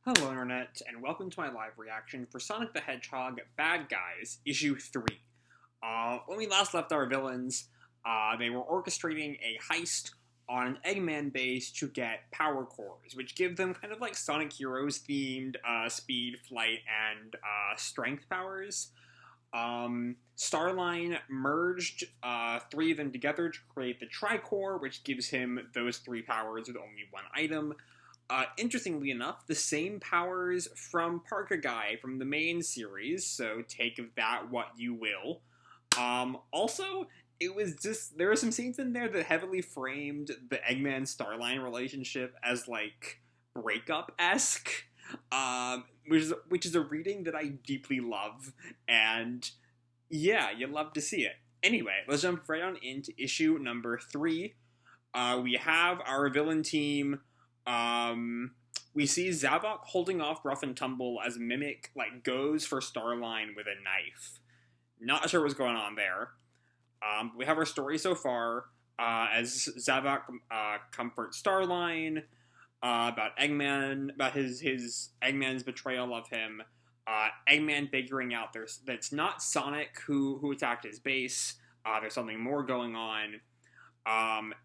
Hello Internet, and welcome to my live reaction for Sonic the Hedgehog Bad Guys, Issue 3. When we last left our villains, they were orchestrating a heist on an Eggman base to get power cores, which give them kind of like Sonic Heroes themed speed, flight, and strength powers. Starline merged three of them together to create the Tricore, which gives him those three powers with only one item. Interestingly enough, the same powers from Parka-Guy from the main series, so take of that what you will. Also, it was just, there were some scenes in there that heavily framed the Eggman-Starline relationship as, like, breakup-esque, which is a reading that I deeply love, and yeah, you love to see it. Anyway, let's jump right on into issue number 3. We have our villain team. We see Zavok holding off Rough and Tumble as Mimic, goes for Starline with a knife. Not sure what's going on there. We have our story so far, as Zavok, comforts Starline, about Eggman, about his Eggman's betrayal of him, Eggman figuring out that it's not Sonic who attacked his base, there's something more going on,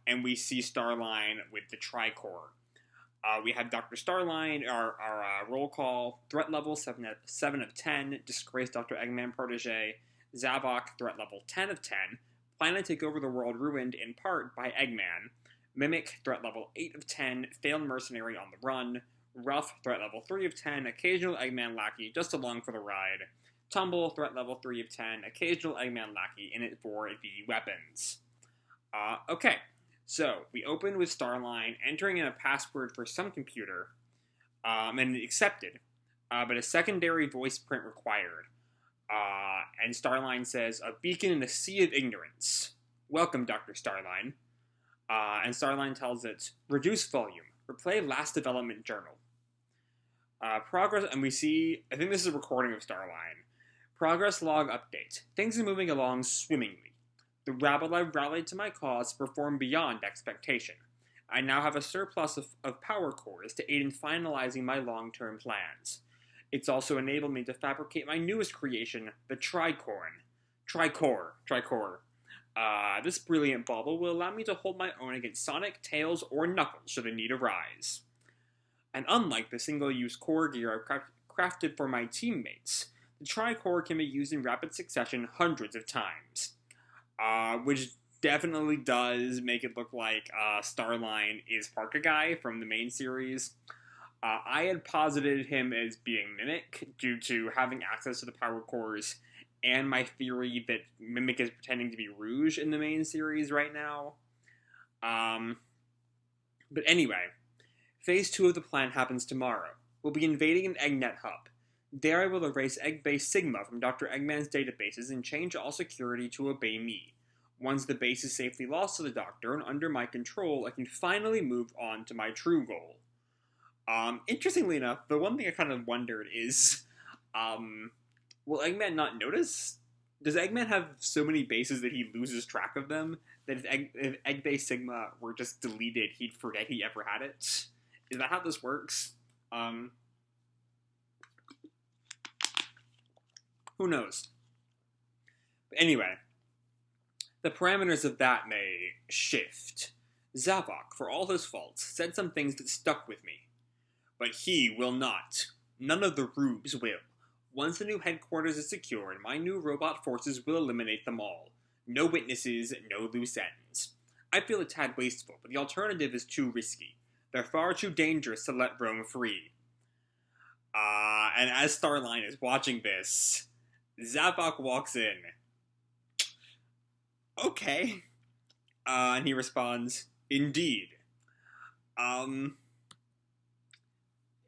and we see Starline with the Tricore. We have Dr. Starline, our roll call, threat level 7 of 10, disgraced Dr. Eggman protege. Zavok, threat level 10 of 10, plan to take over the world ruined in part by Eggman. Mimic, threat level 8 of 10, failed mercenary on the run. Rough, threat level 3 of 10, occasional Eggman lackey just along for the ride. Tumble, threat level 3 of 10, occasional Eggman lackey in it for the weapons. Okay. So, we open with Starline entering in a password for some computer, and accepted, but a secondary voice print required. And Starline says, "A beacon in a sea of ignorance. Welcome, Dr. Starline." And Starline tells it, "Reduce volume. Replay last development journal." Progress, and we see, I think this is a recording of Starline. Progress log update. Things are moving along swimmingly. The rabble I've rallied to my cause performed beyond expectation. I now have a surplus of power cores to aid in finalizing my long-term plans. It's also enabled me to fabricate my newest creation, the Tricore. This brilliant bauble will allow me to hold my own against Sonic, Tails, or Knuckles should the need arise. And unlike the single-use core gear I've crafted for my teammates, the Tricore can be used in rapid succession hundreds of times. Which definitely does make it look like Starline is Parka-Guy from the main series. I had posited him as being Mimic due to having access to the power cores, and my theory that Mimic is pretending to be Rouge in the main series right now. But anyway, Phase 2 of the plan happens tomorrow. We'll be invading an EggNet hub. There I will erase Eggbase Sigma from Dr. Eggman's databases and change all security to obey me. Once the base is safely lost to the Doctor and under my control, I can finally move on to my true goal. Interestingly enough, the one thing I kind of wondered is, will Eggman not notice? Does Eggman have so many bases that he loses track of them, that if Eggbase Sigma were just deleted, he'd forget he ever had it? Is that how this works? Who knows? But anyway, the parameters of that may shift. Zavok, for all his faults, said some things that stuck with me. But he will not. None of the rubes will. Once the new headquarters is secured, my new robot forces will eliminate them all. No witnesses, no loose ends. I feel a tad wasteful, but the alternative is too risky. They're far too dangerous to let roam free. And as Starline is watching this, Zavok walks in. Okay. And he responds, "Indeed." And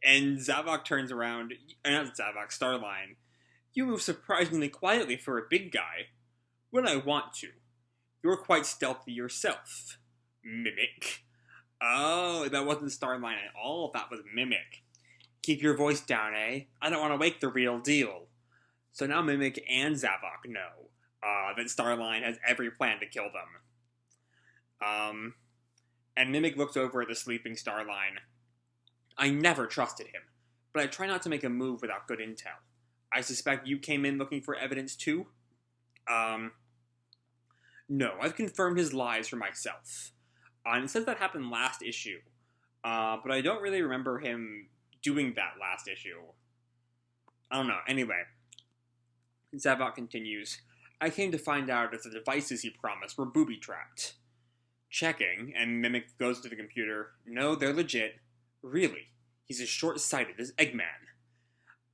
Zavok turns around, not Zavok, Starline. "You move surprisingly quietly for a big guy." "When I want to. You're quite stealthy yourself, Mimic." Oh, that wasn't Starline at all, that was Mimic. "Keep your voice down, eh? I don't want to wake the real deal." So now Mimic and Zavok know that Starline has every plan to kill them. And Mimic looks over at the sleeping Starline. "I never trusted him. but I try not to make a move without good intel. I suspect you came in looking for evidence too? No, I've confirmed his lies for myself. And it says that happened last issue. But I don't really remember him doing that last issue. I don't know. Anyway, Zavok continues. I came to find out that the devices he promised were booby-trapped. Checking, and Mimic goes to the computer. No, they're legit. Really? He's as short-sighted as Eggman.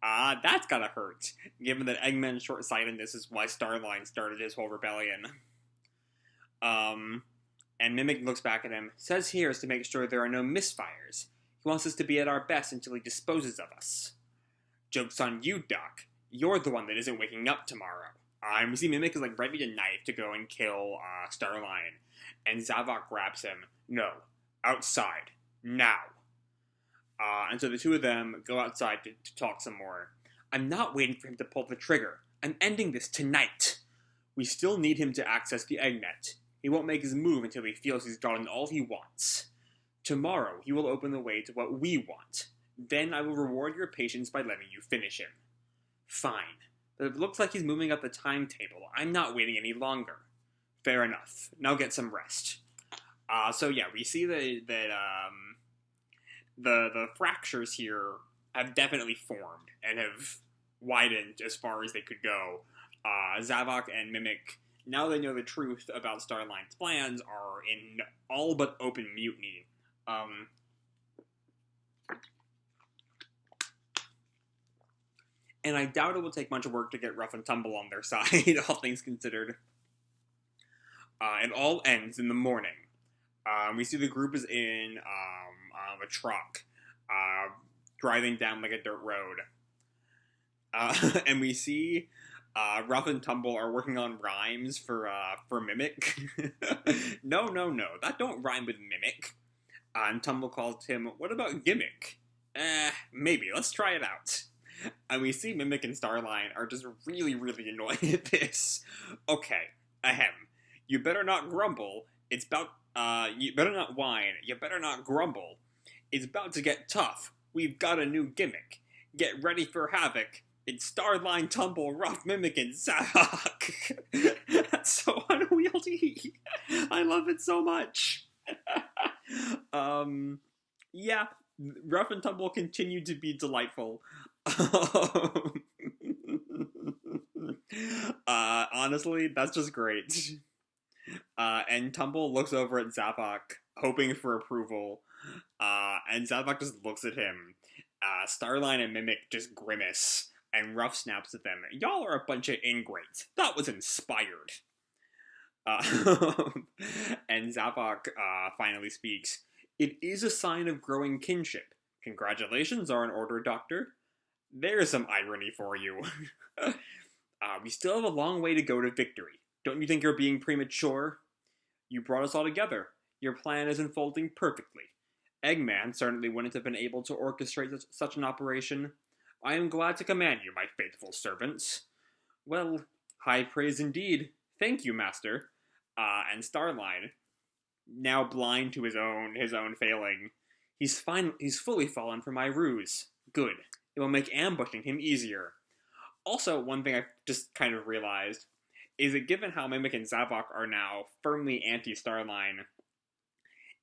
That's gotta hurt, given that Eggman's short-sightedness is why Starline started his whole rebellion. And Mimic looks back at him. Says here is to make sure there are no misfires. He wants us to be at our best until he disposes of us. Joke's on you, Doc. You're the one that isn't waking up tomorrow. We see Mimic is ready to knife to go and kill Starline. And Zavok grabs him. No. Outside. Now. And so the two of them go outside to talk some more. I'm not waiting for him to pull the trigger. I'm ending this tonight. We still need him to access the Eggnet. He won't make his move until he feels he's gotten all he wants. Tomorrow, he will open the way to what we want. Then I will reward your patience by letting you finish him. Fine. But it looks like he's moving up the timetable. I'm not waiting any longer. Fair enough. Now get some rest. So yeah, we see that the fractures here have definitely formed and have widened as far as they could go. Zavok and Mimic, now they know the truth about Starline's plans, are in all but open mutiny. And I doubt it will take much work to get Rough and Tumble on their side, all things considered. It all ends in the morning. We see the group is in a truck, driving down a dirt road. And we see Rough and Tumble are working on rhymes for Mimic. No, that don't rhyme with Mimic. And Tumble calls him, what about Gimmick? Maybe, let's try it out. And we see Mimic and Starline are just really, really annoyed at this. Okay, ahem. You better not grumble. It's about, you better not whine. You better not grumble. It's about to get tough. We've got a new gimmick. Get ready for havoc. It's Starline, Tumble, Rough, Mimic, and Zavok. That's so unwieldy. I love it so much. Yeah, Rough and Tumble continue to be delightful. Honestly, that's just great. And Tumble looks over at Zavok, hoping for approval. And Zavok just looks at him. Starline and Mimic just grimace. And Rough snaps at them. Y'all are a bunch of ingrates. That was inspired. And Zavok finally speaks. It is a sign of growing kinship. Congratulations are in order, Doctor. There's some irony for you. We still have a long way to go to victory. Don't you think you're being premature? You brought us all together. Your plan is unfolding perfectly. Eggman certainly wouldn't have been able to orchestrate such an operation. I am glad to command you, my faithful servants. Well, high praise indeed. Thank you, Master. And Starline, now blind to his own failing, he's fully fallen for my ruse. Good. It will make ambushing him easier. Also, one thing I just kind of realized is that given how Mimic and Zavok are now firmly anti-Starline,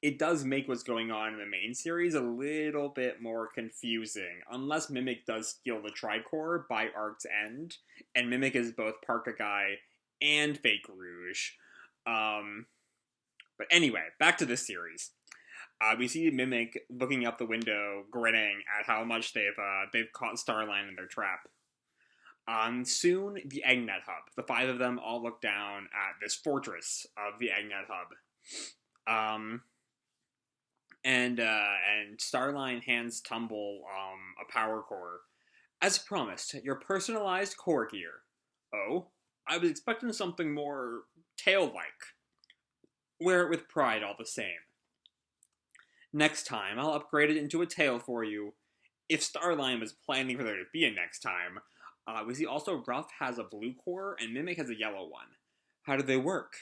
it does make what's going on in the main series a little bit more confusing, unless Mimic does steal the Tricorp by Arc's end, and Mimic is both Parka-Guy and Fake Rouge. But anyway, back to this series. We see Mimic looking out the window, grinning at how much they've caught Starline in their trap. Soon, the Eggnet Hub. The five of them all look down at this fortress of the Eggnet Hub. And Starline hands Tumble a power core. As promised, your personalized core gear. Oh, I was expecting something more tail-like. Wear it with pride all the same. Next time, I'll upgrade it into a tail for you. If Starline was planning for there to be a next time, we see also Rough has a blue core and Mimic has a yellow one. How do they work?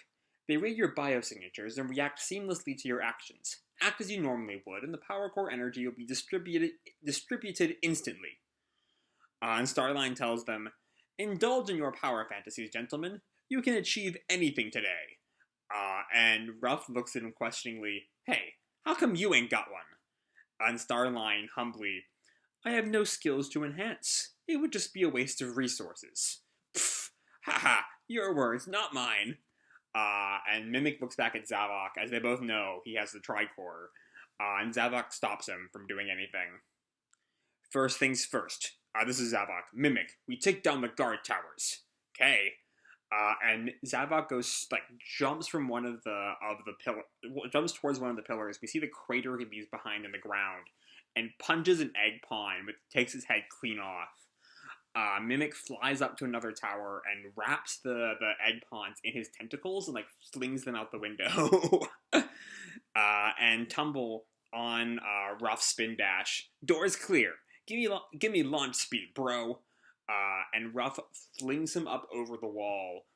They read your biosignatures and react seamlessly to your actions. Act as you normally would, and the power core energy will be distributed instantly. And Starline tells them, indulge in your power fantasies, gentlemen. You can achieve anything today. And Ruff looks at him questioningly, hey, how come you ain't got one? And Starline humbly, I have no skills to enhance. It would just be a waste of resources. Pfft, haha, your words, not mine. And Mimic looks back at Zavok, as they both know he has the Tricore, and Zavok stops him from doing anything. First things first. This is Zavok. Mimic, we take down the guard towers. Okay. And Zavok goes, jumps from one of the jumps towards one of the pillars. We see the crater he leaves behind in the ground, and punches an egg pawn, which takes his head clean off. Mimic flies up to another tower and wraps the egg pawns in his tentacles and flings them out the window. And Tumble on Ruff spin dash. Doors clear. Give me launch speed, bro. And Ruff flings him up over the wall.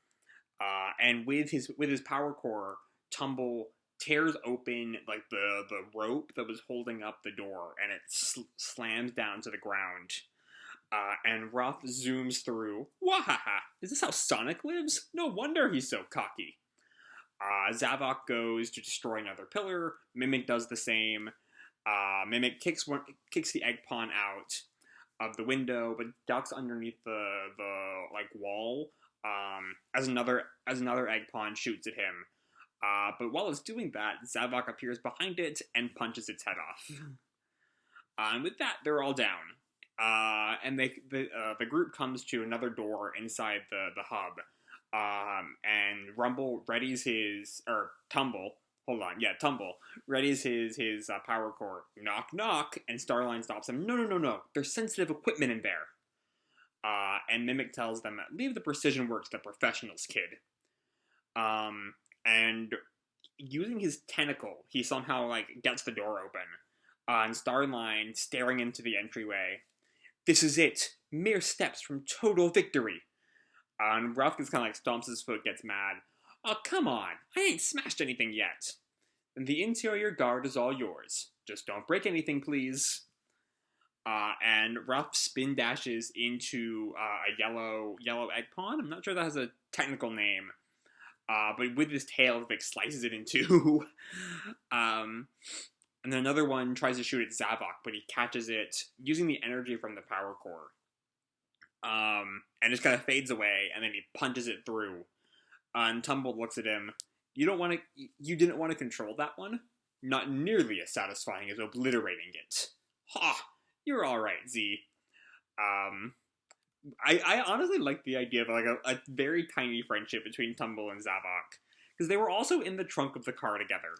And with his power core, Tumble tears open the rope that was holding up the door, and it slams down to the ground. And Ruff zooms through. Wahaha! Is this how Sonic lives? No wonder he's so cocky. Zavok goes to destroy another pillar. Mimic does the same. Mimic kicks the egg pawn out of the window, but ducks underneath the wall. As another egg pawn shoots at him. But while it's doing that, Zavok appears behind it and punches its head off. And with that, they're all down. And the group comes to another door inside the hub. And Tumble readies his power core. Knock, knock, and Starline stops him. No. There's sensitive equipment in there. And Mimic tells them, leave the precision work to the professionals, kid. And using his tentacle, he somehow, gets the door open. And Starline staring into the entryway. This is it. Mere steps from total victory. And Ruff just kind of stomps his foot, gets mad. Oh, come on. I ain't smashed anything yet. And the interior guard is all yours. Just don't break anything, please. And Ruff spin dashes into a yellow egg pawn. I'm not sure that has a technical name. But with his tail, it slices it in two. And then another one tries to shoot at Zavok, but he catches it using the energy from the power core. And just kind of fades away, and then he punches it through. And Tumble looks at him. You didn't want to control that one? Not nearly as satisfying as obliterating it. Ha! You're alright, Z. I honestly like the idea of a very tiny friendship between Tumble and Zavok. Because they were also in the trunk of the car together.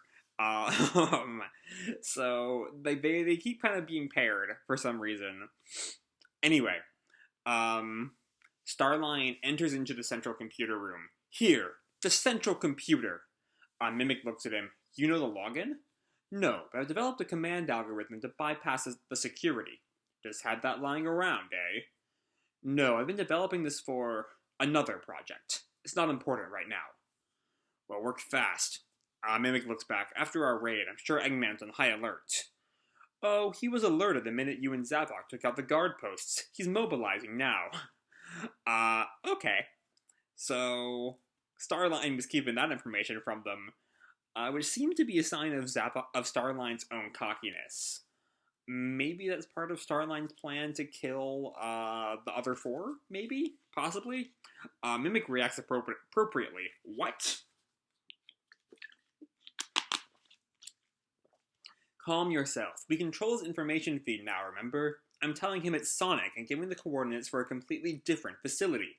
So they keep kind of being paired for some reason. Anyway, Starline enters into the central computer room. Here, the central computer. Mimic looks at him. You know the login? No, but I've developed a command algorithm to bypass the security. Just had that lying around, eh? No, I've been developing this for another project. It's not important right now. Well, work fast. Mimic looks back. After our raid, I'm sure Eggman's on high alert. Oh, he was alerted the minute you and Zavok took out the guard posts. He's mobilizing now. Okay. So, Starline was keeping that information from them, which seemed to be a sign of Starline's own cockiness. Maybe that's part of Starline's plan to kill the other four, maybe? Possibly? Mimic reacts appropriately. What? Calm yourself. We control his information feed now, remember? I'm telling him it's Sonic and giving the coordinates for a completely different facility.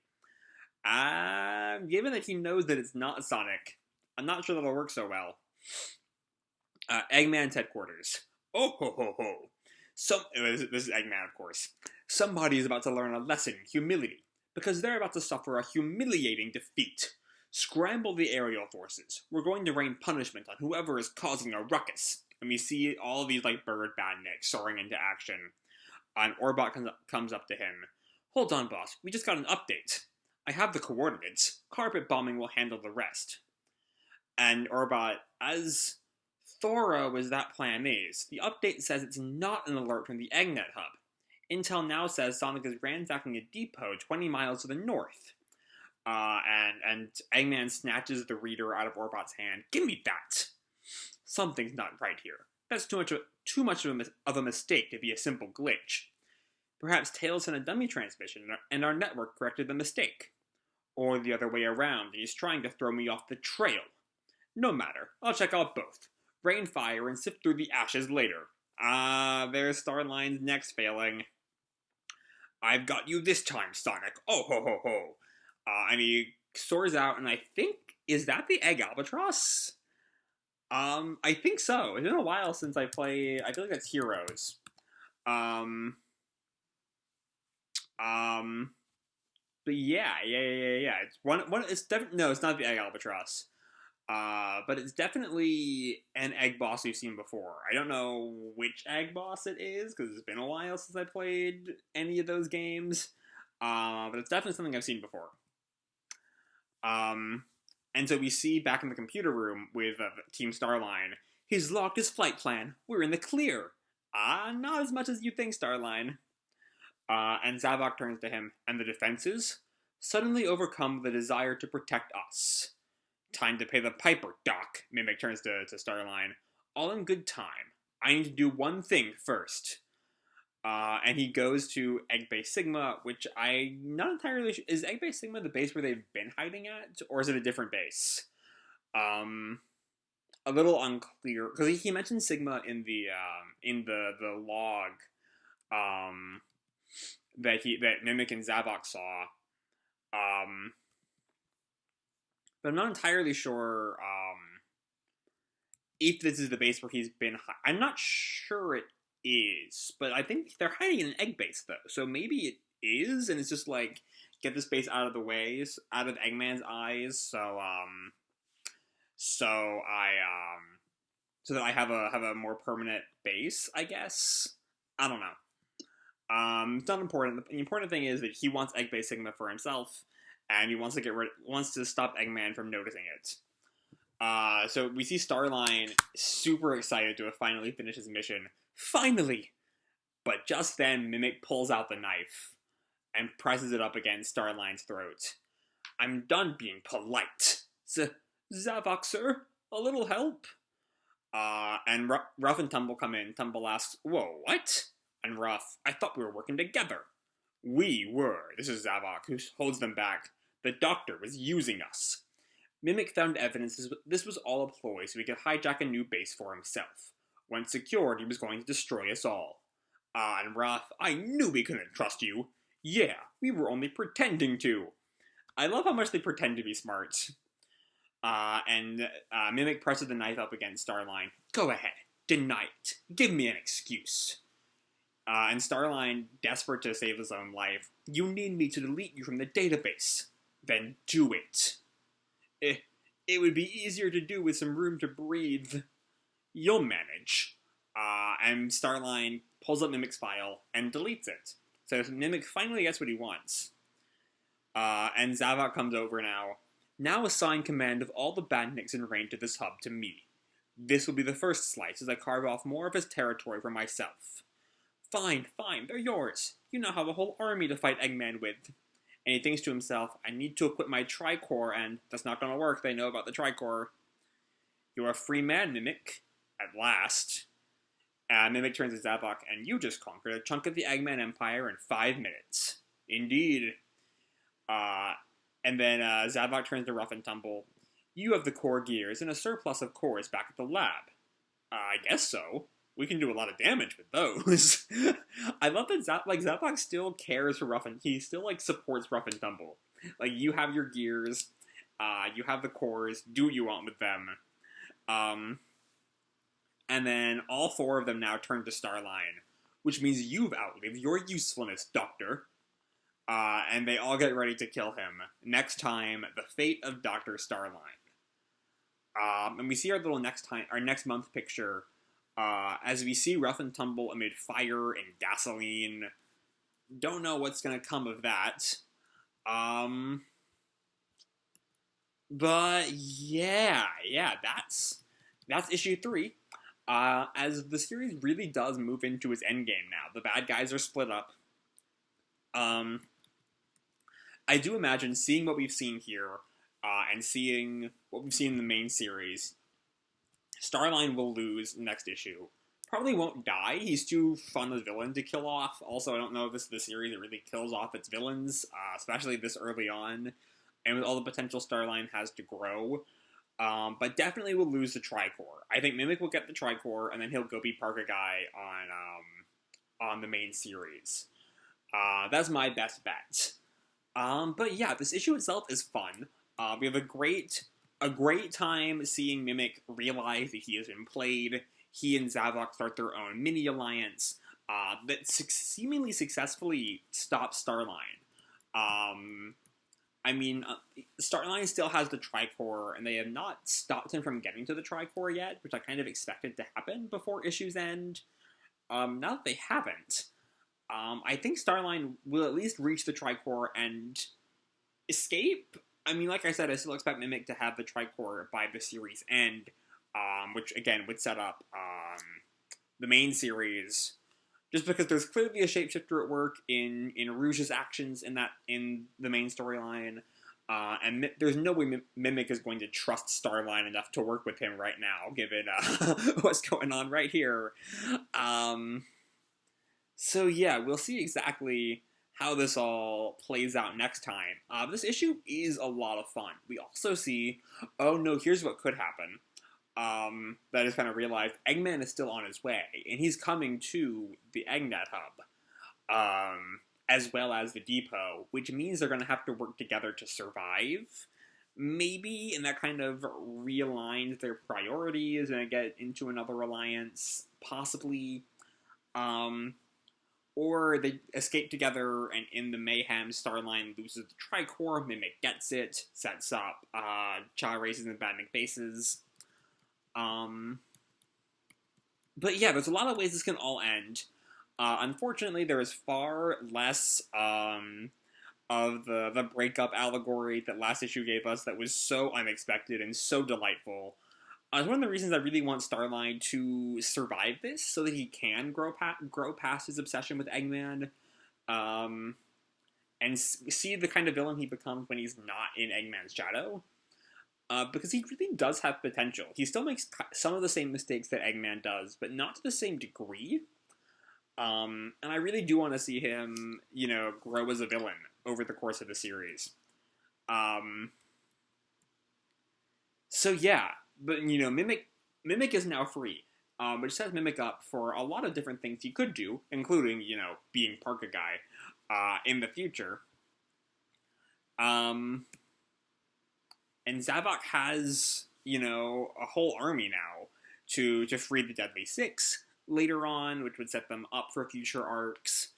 Given that he knows that it's not Sonic, I'm not sure that'll work so well. Eggman's headquarters. Oh ho ho ho. This is Eggman, of course. Somebody is about to learn a lesson in humility, because they're about to suffer a humiliating defeat. Scramble the aerial forces. We're going to rain punishment on whoever is causing a ruckus. And we see all of these bird bandits soaring into action. And Orbot comes up to him. Hold on, boss. We just got an update. I have the coordinates. Carpet bombing will handle the rest. And Orbot, as thorough as that plan is, the update says it's not an alert from the EggNet hub. Intel now says Sonic is ransacking a depot 20 miles to the north. And Eggman snatches the reader out of Orbot's hand. Give me that! Something's not right here. That's too much of a mistake to be a simple glitch. Perhaps Tails sent a dummy transmission and our network corrected the mistake. Or the other way around, and he's trying to throw me off the trail. No matter, I'll check out both. Rain fire and sift through the ashes later. There's Starline's next failing. I've got you this time, Sonic. Oh ho ho ho. And he soars out, and I think, is that the Egg Albatross? I think so. It's been a while since I played, I feel like that's Heroes. But yeah. It's it's definitely, no, it's not the Egg Albatross. But it's definitely an egg boss we've seen before. I don't know which egg boss it is, because it's been a while since I played any of those games. But it's definitely something I've seen before. And so we see back in the computer room with Team Starline, he's locked his flight plan. We're in the clear. Not as much as you think, Starline. And Zavok turns to him, and the defenses suddenly overcome the desire to protect us. Time to pay the piper, Doc, Mimic turns to Starline. All in good time. I need to do one thing first. And he goes to Egg Base Sigma, which I'm not entirely sure. Is Egg Base Sigma the base where they've been hiding at? Or is it a different base? A little unclear. Because he mentioned Sigma in the log that Mimic and Zavok saw. But I'm not entirely sure if this is the base where he's been. I'm not sure it is, but I think they're hiding in an egg base though, so maybe it is, and it's just like get this base out of the way, out of Eggman's eyes, so that I have a more permanent base, I guess. I don't know. It's not important. The important thing is that he wants Egg Base Sigma for himself, and he wants to stop Eggman from noticing it. So we see Starline super excited to have finally finished his mission. Finally! But just then, Mimic pulls out the knife and presses it up against Starline's throat. I'm done being polite. Zavok, sir? A little help? And Ruff and Tumble come in. Tumble asks, whoa, what? And Ruff, I thought we were working together. We were. This is Zavok, who holds them back. The doctor was using us. Mimic found evidence this was all a ploy so he could hijack a new base for himself. Once secured, he was going to destroy us all. And Ruff, I knew we couldn't trust you. Yeah, we were only pretending to. I love how much they pretend to be smart. Mimic presses the knife up against Starline. Go ahead, deny it. Give me an excuse. And Starline, desperate to save his own life, you need me to delete you from the database. Then do it. It would be easier to do with some room to breathe. You'll manage. And Starline pulls up Mimic's file and deletes it. So Mimic finally gets what he wants. And Zavok comes over now. Now assign command of all the bandits in range of this hub to me. This will be the first slice as I carve off more of his territory for myself. Fine, they're yours. You now have a whole army to fight Eggman with. And he thinks to himself, I need to equip my Tricore, and that's not going to work. They know about the Tricore. You're a free man, Mimic. At last. Mimic turns to Zavok, and you just conquered a chunk of the Eggman Empire in 5 minutes. Indeed. And then Zavok turns to Ruff and Tumble. You have the core gears and a surplus of cores back at the lab. I guess so. We can do a lot of damage with those. I love that Zavok still cares for Ruff and he still supports Ruff and Tumble. Like, you have your gears, you have the cores, do what you want with them. And then all 4 of them now turn to Starline, which means you've outlived your usefulness, Doctor. And they all get ready to kill him. Next time, the fate of Dr. Starline. And we see our next month picture, as we see Ruff and Tumble amid fire and gasoline. Don't know what's gonna come of that. But yeah, that's issue 3. as the series really does move into its endgame now. The bad guys are split up. I do imagine seeing what we've seen here, and seeing what we've seen in the main series, Starline will lose next issue. Probably won't die. He's too fun a villain to kill off. Also, I don't know if this is the series that really kills off its villains, especially this early on, and with all the potential Starline has to grow. But definitely will lose the Tricore. I think Mimic will get the Tricore, and then he'll go be Parka Guy on the main series. That's my best bet. But yeah, this issue itself is fun. We have a great time seeing Mimic realize that he has been played. He and Zavok start their own mini alliance that seemingly successfully stops Starline. Starline still has the Tricore, and they have not stopped him from getting to the Tricore yet, which I kind of expected to happen before issues end. Now that they haven't, I think Starline will at least reach the Tricore and escape. I mean, like I said, I still expect Mimic to have the Tricore by the series end, which, again, would set up the main series, just because there's clearly a shapeshifter at work in Rouge's actions in the main storyline, and there's no way Mimic is going to trust Starline enough to work with him right now, given what's going on right here. So yeah, we'll see exactly how this all plays out next time. This issue is a lot of fun. We also see, oh no, here's what could happen. That I just kind of realized Eggman is still on his way, and he's coming to the Eggnet Hub, as well as the depot, which means they're going to have to work together to survive, maybe, and that kind of realigns their priorities and get into another alliance, possibly. Or they escape together, and in the mayhem, Starline loses the Tricore, Mimic gets it, sets up Child Races and Batnik bases. But yeah, there's a lot of ways this can all end. Unfortunately, there is far less of the breakup allegory that last issue gave us that was so unexpected and so delightful. It's one of the reasons I really want Starline to survive this, so that he can grow past his obsession with Eggman, and see the kind of villain he becomes when he's not in Eggman's shadow. Because he really does have potential. He still makes some of the same mistakes that Eggman does, but not to the same degree. And I really do want to see him, grow as a villain over the course of the series. So yeah. But, Mimic is now free, which sets Mimic up for a lot of different things he could do, including, being Parka Guy in the future. And Zavok has, a whole army now to free the Deadly Six later on, which would set them up for future arcs.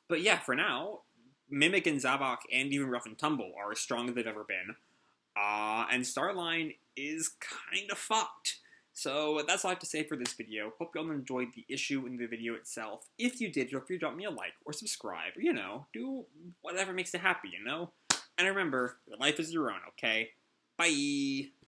But yeah, for now, Mimic and Zavok and even Rough and Tumble are as strong as they've ever been. And Starline is kind of fucked. So that's all I have to say for this video. Hope you all enjoyed the issue and the video itself. If you did, feel free to drop me a like or subscribe. Or, do whatever makes you happy, And remember, your life is your own, okay? Bye!